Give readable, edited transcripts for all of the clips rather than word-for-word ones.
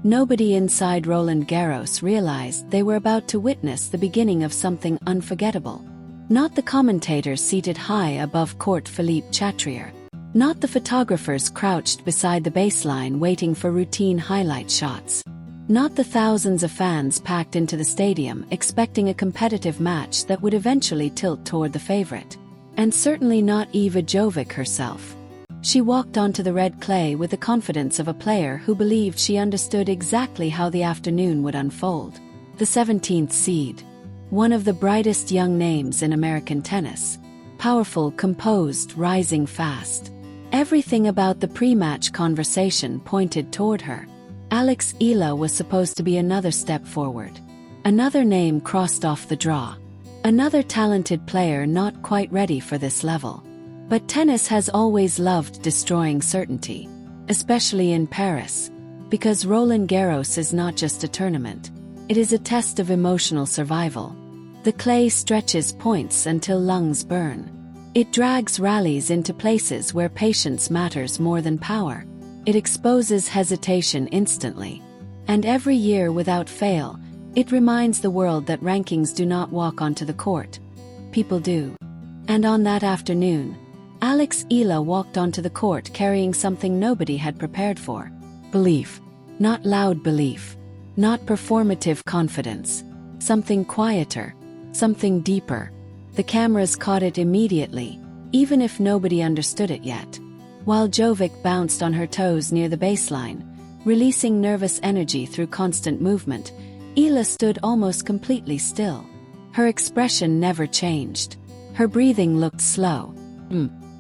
Nobody inside Roland Garros realized they were about to witness the beginning of something unforgettable. Not the commentators seated high above court Philippe Chatrier. Not the photographers crouched beside the baseline waiting for routine highlight shots. Not the thousands of fans packed into the stadium expecting a competitive match that would eventually tilt toward the favorite. And certainly not Eva Jovic herself. She walked onto the red clay with the confidence of a player who believed she understood exactly how the afternoon would unfold. The 17th seed. One of the brightest young names in American tennis. Powerful, composed, rising fast. Everything about the pre-match conversation pointed toward her. Alex Eala was supposed to be another step forward. Another name crossed off the draw. Another talented player not quite ready for this level. But tennis has always loved destroying certainty. Especially in Paris. Because Roland Garros is not just a tournament. It is a test of emotional survival. The clay stretches points until lungs burn. It drags rallies into places where patience matters more than power. It exposes hesitation instantly. And every year without fail, it reminds the world that rankings do not walk onto the court. People do. And on that afternoon, Alex Eala walked onto the court carrying something nobody had prepared for. Belief. Not loud belief. Not performative confidence. Something quieter. Something deeper. The cameras caught it immediately, even if nobody understood it yet. While Jovic bounced on her toes near the baseline, releasing nervous energy through constant movement, Eala stood almost completely still. Her expression never changed. Her breathing looked slow,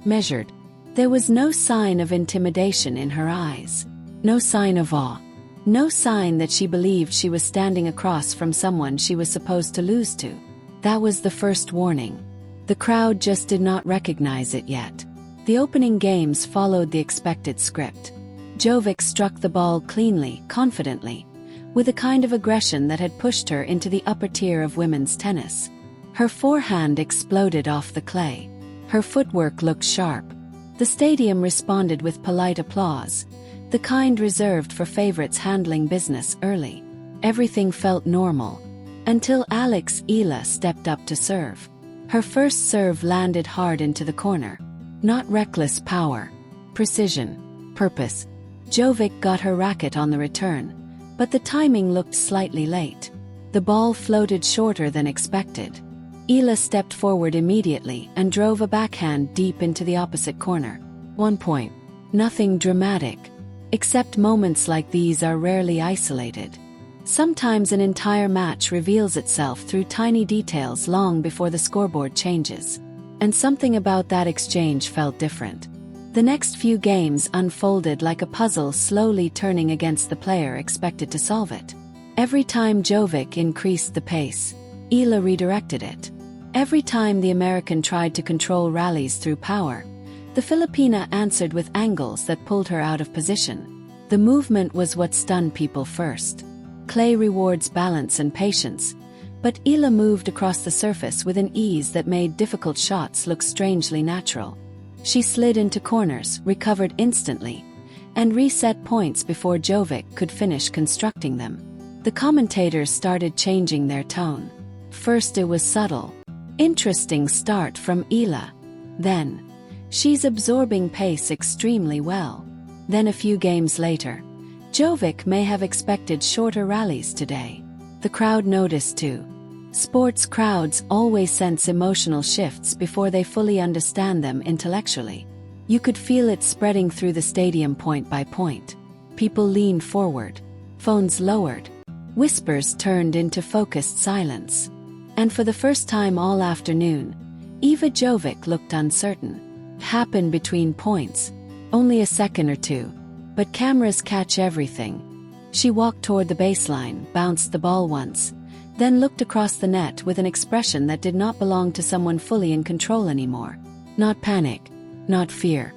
measured. There was no sign of intimidation in her eyes. No sign of awe. No sign that she believed she was standing across from someone she was supposed to lose to. That was the first warning. The crowd just did not recognize it yet. The opening games followed the expected script. Jovic struck the ball cleanly, confidently, with a kind of aggression that had pushed her into the upper tier of women's tennis. Her forehand exploded off the clay. Her footwork looked sharp. The stadium responded with polite applause, the kind reserved for favorites handling business early. Everything felt normal. Until Alex Eala stepped up to serve. Her first serve landed hard into the corner. Not reckless power. Precision. Purpose. Jovic got her racket on the return, but the timing looked slightly late. The ball floated shorter than expected. Eala stepped forward immediately and drove a backhand deep into the opposite corner. 1 point. Nothing dramatic. Except moments like these are rarely isolated. Sometimes an entire match reveals itself through tiny details long before the scoreboard changes. And something about that exchange felt different. The next few games unfolded like a puzzle slowly turning against the player expected to solve it. Every time Jovic increased the pace, Eala redirected it. Every time the American tried to control rallies through power, the Filipina answered with angles that pulled her out of position. The movement was what stunned people first. Clay rewards balance and patience, but Eala moved across the surface with an ease that made difficult shots look strangely natural. She slid into corners, recovered instantly, and reset points before Jovic could finish constructing them. The commentators started changing their tone. First it was subtle. Interesting start from Eala. Then, she's absorbing pace extremely well. Then a few games later, Jovic may have expected shorter rallies today. The crowd noticed too. Sports crowds always sense emotional shifts before they fully understand them intellectually. You could feel it spreading through the stadium point by point. People leaned forward. Phones lowered. Whispers turned into focused silence. And for the first time all afternoon, Eva Jovic looked uncertain. Happened between points. Only a second or two. But cameras catch everything. She walked toward the baseline, bounced the ball once, then looked across the net with an expression that did not belong to someone fully in control anymore. Not panic. Not fear.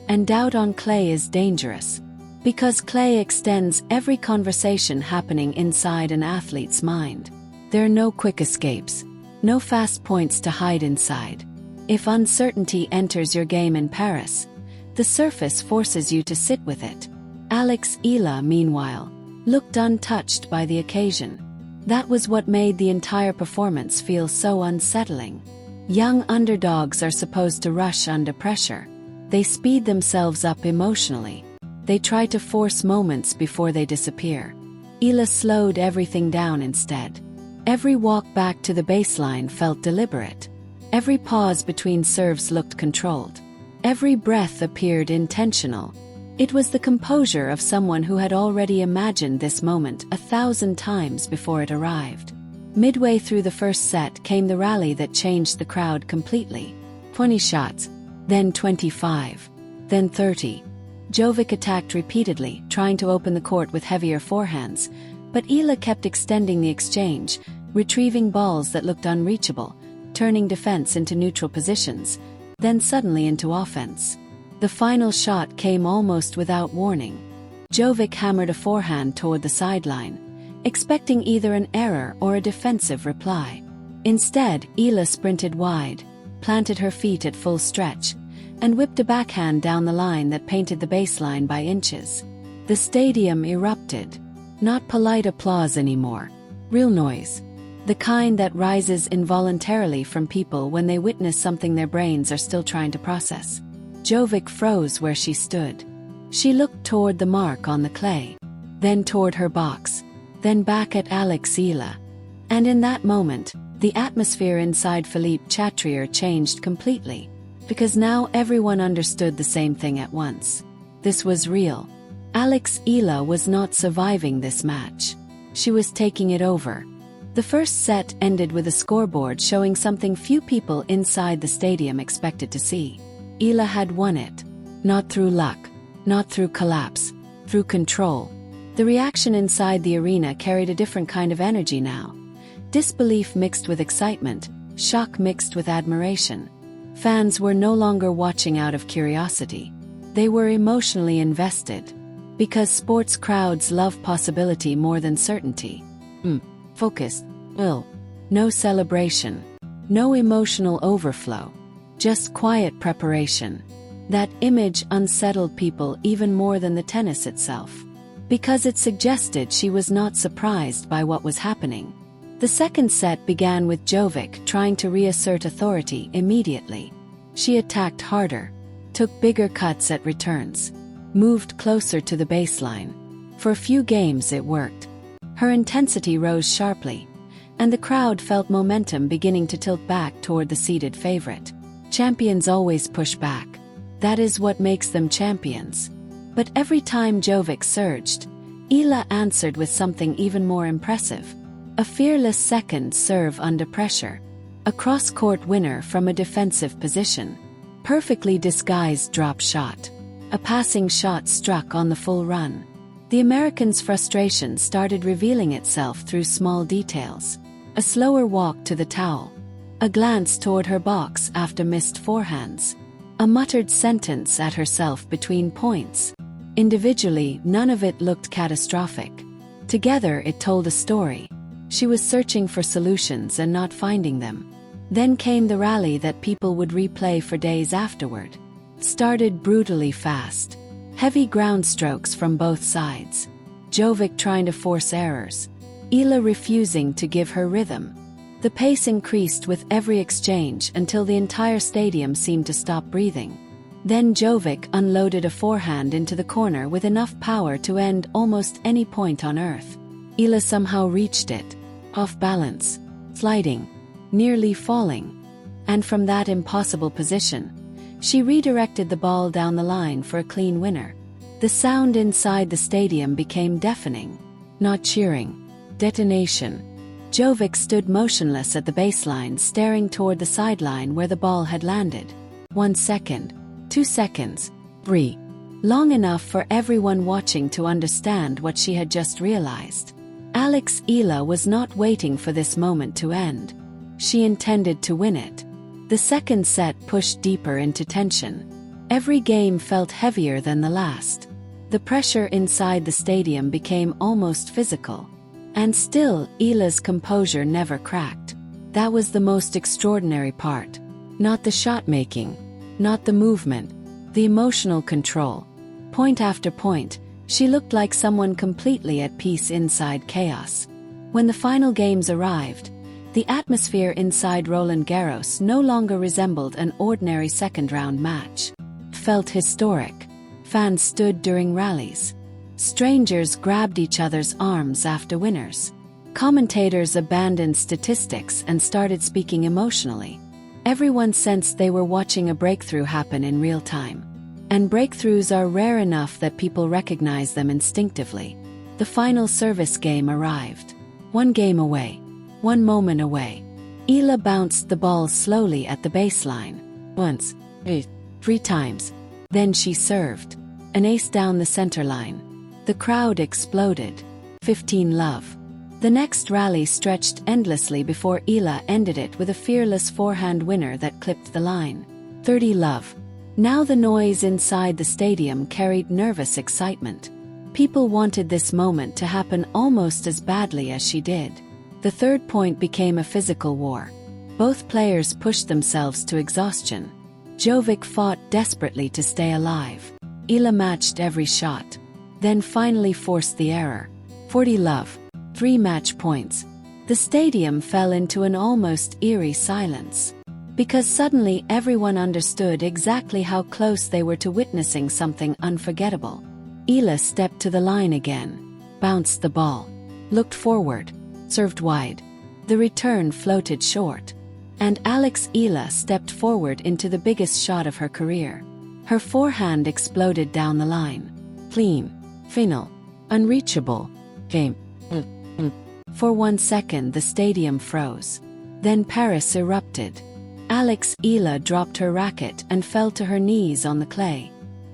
And doubt on clay is dangerous. Because clay extends every conversation happening inside an athlete's mind. There are no quick escapes. No fast points to hide inside. If uncertainty enters your game in Paris, the surface forces you to sit with it. Alex Eala, meanwhile, looked untouched by the occasion. That was what made the entire performance feel so unsettling. Young underdogs are supposed to rush under pressure. They speed themselves up emotionally. They try to force moments before they disappear. Eala slowed everything down instead. Every walk back to the baseline felt deliberate. Every pause between serves looked controlled. Every breath appeared intentional. It was the composure of someone who had already imagined this moment 1,000 times before it arrived. Midway through the first set came the rally that changed the crowd completely. 20 shots, then 25, then 30. Jovic attacked repeatedly, trying to open the court with heavier forehands, but Eala kept extending the exchange, retrieving balls that looked unreachable, turning defense into neutral positions, then suddenly into offense. The final shot came almost without warning. Jovic hammered a forehand toward the sideline, expecting either an error or a defensive reply. Instead, Eala sprinted wide, planted her feet at full stretch, and whipped a backhand down the line that painted the baseline by inches. The stadium erupted. Not polite applause anymore. Real noise. The kind that rises involuntarily from people when they witness something their brains are still trying to process. Jovic froze where she stood. She looked toward the mark on the clay, then toward her box, then back at Alex Eala. And in that moment, the atmosphere inside Philippe Chatrier changed completely, because now everyone understood the same thing at once. This was real. Alex Eala was not surviving this match. She was taking it over. The first set ended with a scoreboard showing something few people inside the stadium expected to see. Eala had won it. Not through luck, not through collapse, through control. The reaction inside the arena carried a different kind of energy now. Disbelief mixed with excitement, shock mixed with admiration. Fans were no longer watching out of curiosity. They were emotionally invested. Because sports crowds love possibility more than certainty. Focused. No celebration. No emotional overflow. Just quiet preparation. That image unsettled people even more than the tennis itself. Because it suggested she was not surprised by what was happening. The second set began with Jovic trying to reassert authority immediately. She attacked harder, took bigger cuts at returns, moved closer to the baseline. For a few games it worked. Her intensity rose sharply, and the crowd felt momentum beginning to tilt back toward the seeded favorite. Champions always push back. That is what makes them champions. But every time Jovic surged, Eala answered with something even more impressive. A fearless second serve under pressure. A cross-court winner from a defensive position. Perfectly disguised drop shot. A passing shot struck on the full run. The American's frustration started revealing itself through small details. A slower walk to the towel. A glance toward her box after missed forehands. A muttered sentence at herself between points. Individually, none of it looked catastrophic. Together, it told a story. She was searching for solutions and not finding them. Then came the rally that people would replay for days afterward. Started brutally fast. Heavy ground strokes from both sides. Jovic trying to force errors. Eala refusing to give her rhythm. The pace increased with every exchange until the entire stadium seemed to stop breathing. Then Jovic unloaded a forehand into the corner with enough power to end almost any point on earth. Eala somehow reached it, off balance, sliding, nearly falling. And from that impossible position, she redirected the ball down the line for a clean winner. The sound inside the stadium became deafening. Not cheering. Detonation. Jovic stood motionless at the baseline, staring toward the sideline where the ball had landed. 1 second. 2 seconds. 3. Long enough for everyone watching to understand what she had just realized. Alex Eala was not waiting for this moment to end. She intended to win it. The second set pushed deeper into tension. Every game felt heavier than the last. The pressure inside the stadium became almost physical. And still, Eala's composure never cracked. That was the most extraordinary part. Not the shot-making, not the movement, the emotional control. Point after point, She looked like someone completely at peace inside chaos. When the final games arrived, the atmosphere inside Roland Garros no longer resembled an ordinary second-round match. It felt historic. Fans stood during rallies. Strangers grabbed each other's arms after winners. Commentators abandoned statistics and started speaking emotionally. Everyone sensed they were watching a breakthrough happen in real time. And breakthroughs are rare enough that people recognize them instinctively. The final service game arrived. 1 game away. 1 moment away. Eala bounced the ball slowly at the baseline. Once. 3 times. Then she served. An ace down the center line. The crowd exploded. 15-love. The next rally stretched endlessly before Eala ended it with a fearless forehand winner that clipped the line. 30-love. Now the noise inside the stadium carried nervous excitement. People wanted this moment to happen almost as badly as she did. The third point became a physical war. Both players pushed themselves to exhaustion. Jovic fought desperately to stay alive. Eala matched every shot. Then finally forced the error. 40-love. 3 match points. The stadium fell into an almost eerie silence. Because suddenly everyone understood exactly how close they were to witnessing something unforgettable. Eala stepped to the line again, bounced the ball, looked forward, served wide. The return floated short. And Alex Eala stepped forward into the biggest shot of her career. Her forehand exploded down the line. Clean. Final. Unreachable. Game. For 1 second the stadium froze. Then Paris erupted. Alex Eala dropped her racket and fell to her knees on the clay.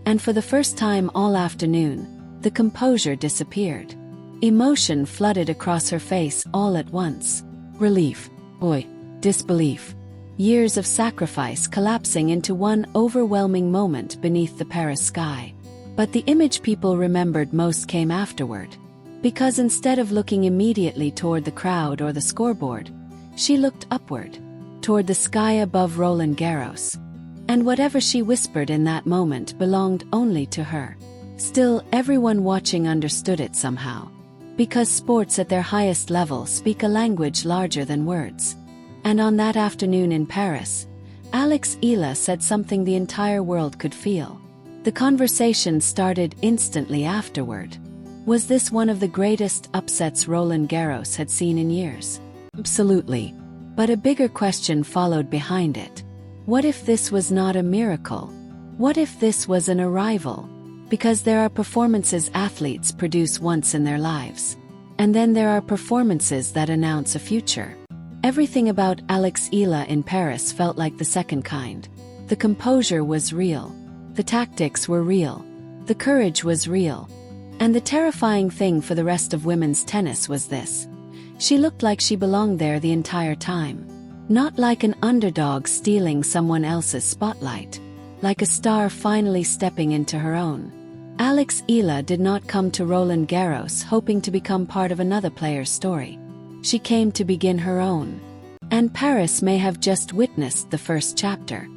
And for the first time all afternoon, the composure disappeared. Emotion flooded across her face all at once. Relief. Disbelief. Years of sacrifice collapsing into one overwhelming moment beneath the Paris sky. But the image people remembered most came afterward. Because instead of looking immediately toward the crowd or the scoreboard, she looked upward, toward the sky above Roland Garros. And whatever she whispered in that moment belonged only to her. Still, everyone watching understood it somehow. Because sports at their highest level speak a language larger than words. And on that afternoon in Paris, Alex Eala said something the entire world could feel. The conversation started instantly afterward. Was this one of the greatest upsets Roland Garros had seen in years? Absolutely. But a bigger question followed behind it. What if this was not a miracle? What if this was an arrival? Because there are performances athletes produce once in their lives. And then there are performances that announce a future. Everything about Alex Eala in Paris felt like the second kind. The composure was real. The tactics were real. The courage was real. And the terrifying thing for the rest of women's tennis was this. She looked like she belonged there the entire time. Not like an underdog stealing someone else's spotlight. Like a star finally stepping into her own. Alex Eala did not come to Roland Garros hoping to become part of another player's story. She came to begin her own. And Paris may have just witnessed the first chapter.